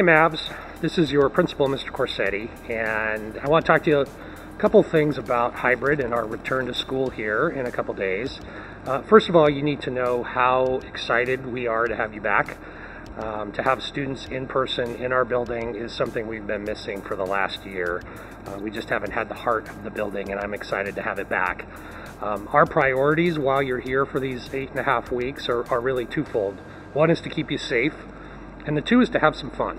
Hey Mavs, this is your principal, Mr. Corsetti, and I want to talk to you a couple things about hybrid and our return to school here in a couple days. First of all, you need to know how excited we are to have you back. To have students in person in our building is something we've been missing for the last year. We just haven't had the heart of the building, and I'm excited to have it back. Our priorities while you're here for these 8.5 weeks are really twofold. One is to keep you safe, and the two is to have some fun.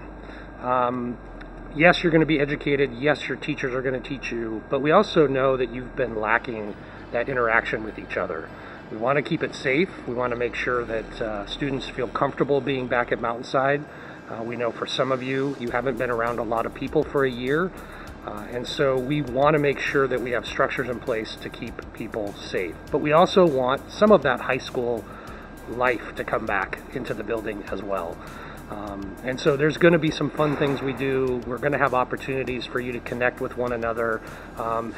Yes, you're going to be educated. Yes, your teachers are going to teach you, but we also know that you've been lacking that interaction with each other. We want to keep it safe. We want to make sure that students feel comfortable being back at Mountainside. We know for some of you, you haven't been around a lot of people for a year, and so we want to make sure that we have structures in place to keep people safe. But we also want some of that high school life to come back into the building as well. And so there's going to be some fun things we do. We're going to have opportunities for you to connect with one another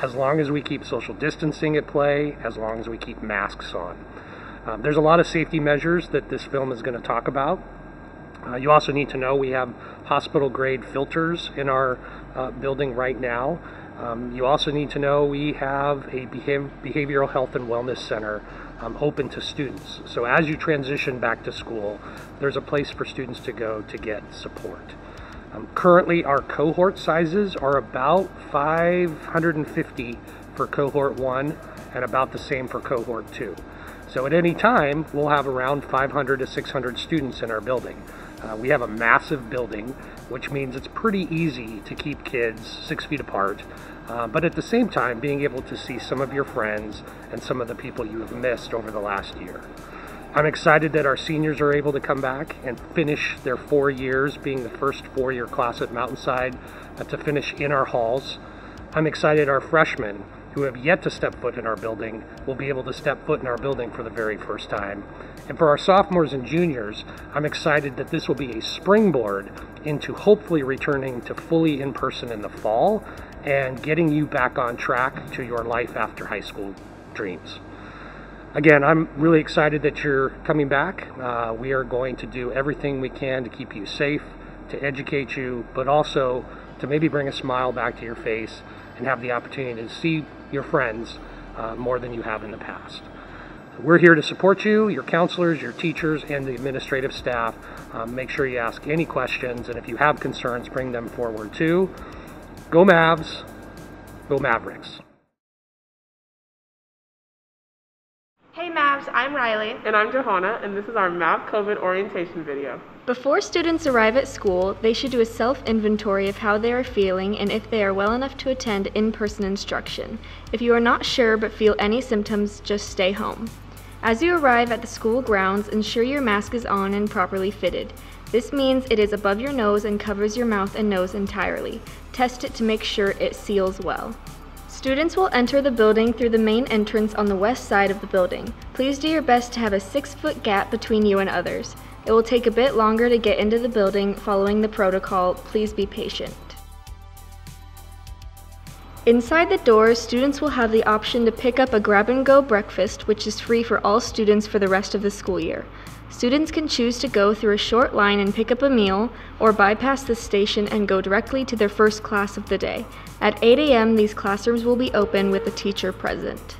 as long as we keep social distancing at play, as long as we keep masks on. There's a lot of safety measures that this film is going to talk about. You also need to know we have hospital grade filters in our building right now. You also need to know we have a behavioral health and wellness center open to students. So as you transition back to school, there's a place for students to go to get support. Currently, our cohort sizes are about 550 for cohort 1 and about the same for cohort 2. So at any time, we'll have around 500 to 600 students in our building. We have a massive building, which means it's pretty easy to keep kids 6 feet apart, but at the same time being able to see some of your friends and some of the people you have missed over the last year. I'm excited that our seniors are able to come back and finish their 4 years, being the first 4-year class at Mountainside, to finish in our halls. I'm excited our freshmen, who have yet to step foot in our building, will be able to step foot in our building for the very first time. And for our sophomores and juniors, I'm excited that this will be a springboard into hopefully returning to fully in person in the fall and getting you back on track to your life after high school dreams. Again, I'm really excited that you're coming back. We are going to do everything we can to keep you safe, to educate you, but also to maybe bring a smile back to your face and have the opportunity to see your friends more than you have in the past. We're here to support you, your counselors, your teachers, and the administrative staff. Make sure you ask any questions, and if you have concerns, bring them forward too. Go Mavs, go Mavericks. Hey Mavs, I'm Riley. And I'm Johanna, and this is our Mav COVID orientation video. Before students arrive at school, they should do a self-inventory of how they are feeling and if they are well enough to attend in-person instruction. If you are not sure but feel any symptoms, just stay home. As you arrive at the school grounds, ensure your mask is on and properly fitted. This means it is above your nose and covers your mouth and nose entirely. Test it to make sure it seals well. Students will enter the building through the main entrance on the west side of the building. Please do your best to have a 6-foot gap between you and others. It will take a bit longer to get into the building following the protocol. Please be patient. Inside the doors, students will have the option to pick up a grab-and-go breakfast, which is free for all students for the rest of the school year. Students can choose to go through a short line and pick up a meal, or bypass the station and go directly to their first class of the day. At 8 a.m., these classrooms will be open with a teacher present.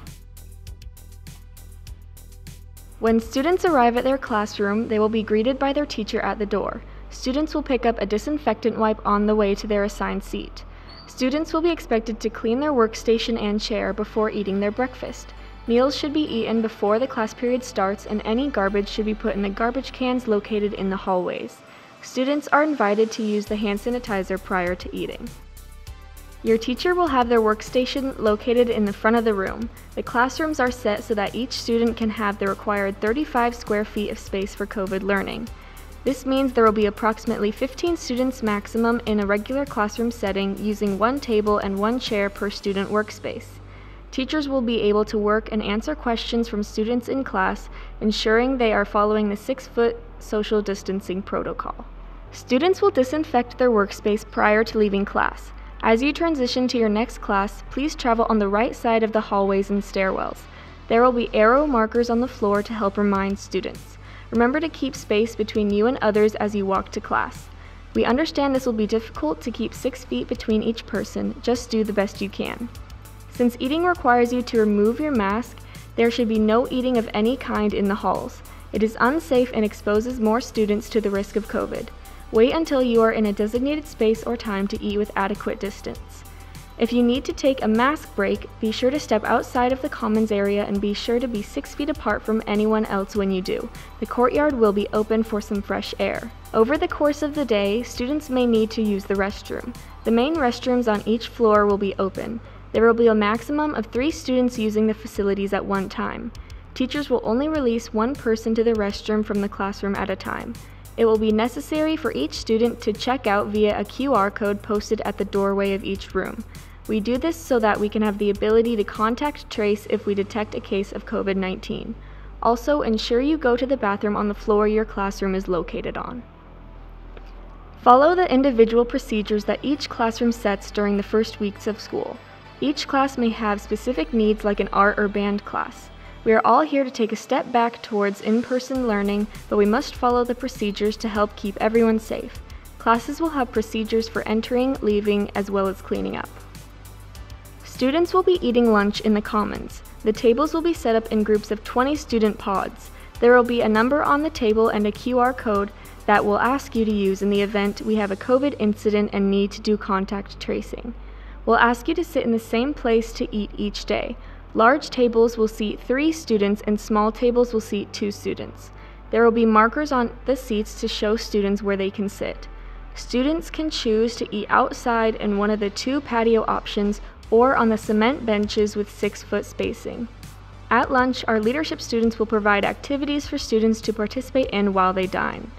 When students arrive at their classroom, they will be greeted by their teacher at the door. Students will pick up a disinfectant wipe on the way to their assigned seat. Students will be expected to clean their workstation and chair before eating their breakfast. Meals should be eaten before the class period starts, and any garbage should be put in the garbage cans located in the hallways. Students are invited to use the hand sanitizer prior to eating. Your teacher will have their workstation located in the front of the room. The classrooms are set so that each student can have the required 35 square feet of space for COVID learning. This means there will be approximately 15 students maximum in a regular classroom setting, using 1 table and 1 chair per student workspace. Teachers will be able to work and answer questions from students in class, ensuring they are following the 6-foot social distancing protocol. Students will disinfect their workspace prior to leaving class. As you transition to your next class, please travel on the right side of the hallways and stairwells. There will be arrow markers on the floor to help remind students. Remember to keep space between you and others as you walk to class. We understand this will be difficult to keep 6 feet between each person, just do the best you can. Since eating requires you to remove your mask, there should be no eating of any kind in the halls. It is unsafe and exposes more students to the risk of COVID. Wait until you are in a designated space or time to eat with adequate distance. If you need to take a mask break, be sure to step outside of the commons area and be sure to be 6 feet apart from anyone else when you do. The courtyard will be open for some fresh air. Over the course of the day, students may need to use the restroom. The main restrooms on each floor will be open. There will be a maximum of 3 students using the facilities at one time. Teachers will only release one person to the restroom from the classroom at a time. It will be necessary for each student to check out via a QR code posted at the doorway of each room. We do this so that we can have the ability to contact trace if we detect a case of COVID-19. Also, ensure you go to the bathroom on the floor your classroom is located on. Follow the individual procedures that each classroom sets during the first weeks of school. Each class may have specific needs like an art or band class. We are all here to take a step back towards in-person learning, but we must follow the procedures to help keep everyone safe. Classes will have procedures for entering, leaving, as well as cleaning up. Students will be eating lunch in the commons. The tables will be set up in groups of 20 student pods. There will be a number on the table and a QR code that we'll ask you to use in the event we have a COVID incident and need to do contact tracing. We'll ask you to sit in the same place to eat each day. Large tables will seat 3 students and small tables will seat 2 students. There will be markers on the seats to show students where they can sit. Students can choose to eat outside in one of the 2 patio options or on the cement benches with 6-foot spacing. At lunch, our leadership students will provide activities for students to participate in while they dine.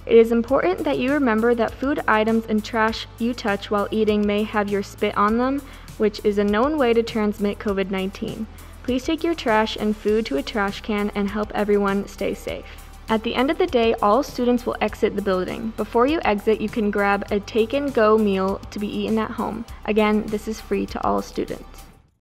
It is important that you remember that food items and trash you touch while eating may have your spit on them, which is a known way to transmit COVID-19. Please take your trash and food to a trash can and help everyone stay safe. At the end of the day, all students will exit the building. Before you exit, you can grab a take-and-go meal to be eaten at home. Again, this is free to all students.